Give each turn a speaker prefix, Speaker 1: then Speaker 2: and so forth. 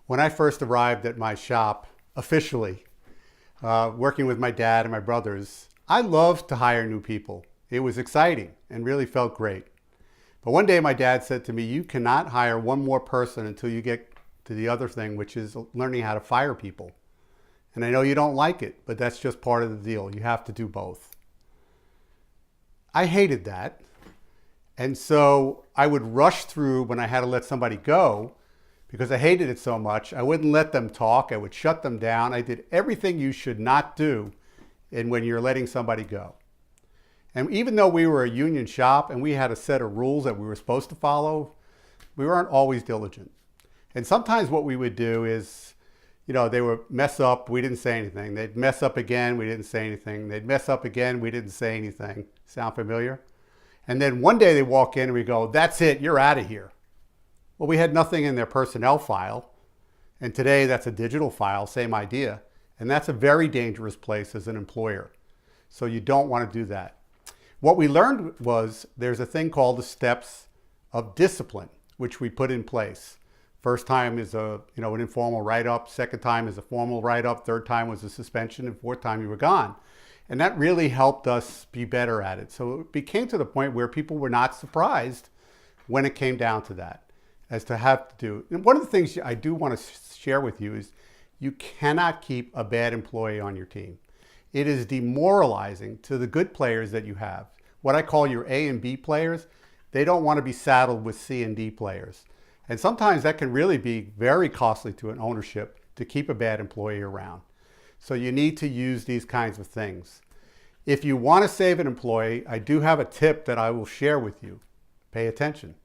Speaker 1: When I first arrived at my shop, officially, working with my dad and my brothers, I loved to hire new people. It was exciting and really felt great. But one day my dad said to me, you cannot hire one more person until you get to the other thing, which is learning how to fire people. And I know you don't like it, but that's just part of the deal. You have to do both. I hated that. And so I would rush through when I had to let somebody go because I hated it so much. I wouldn't let them talk. I would shut them down. I did everything you should not do when you're letting somebody go. And even though we were a union shop and we had a set of rules that we were supposed to follow, we weren't always diligent. And sometimes what we would do is, they would mess up, we didn't say anything. They'd mess up again, we didn't say anything. They'd mess up again, we didn't say anything. Sound familiar? And then one day they walk in and we go, that's it, you're out of here. Well, we had nothing in their personnel file. And today that's a digital file, same idea. And that's a very dangerous place as an employer. So you don't want to do that. What we learned was there's a thing called the steps of discipline, which we put in place. First time is an informal write-up. Second time is a formal write-up. Third time was a suspension. And fourth time you were gone. And that really helped us be better at it. So it became to the point where people were not surprised when it came down to that, as to have to do. And one of the things I do want to share with you is you cannot keep a bad employee on your team. It is demoralizing to the good players that you have. What I call your A and B players, they don't want to be saddled with C and D players. And sometimes that can really be very costly to an ownership to keep a bad employee around. So you need to use these kinds of things. If you want to save an employee, I do have a tip that I will share with you. Pay attention.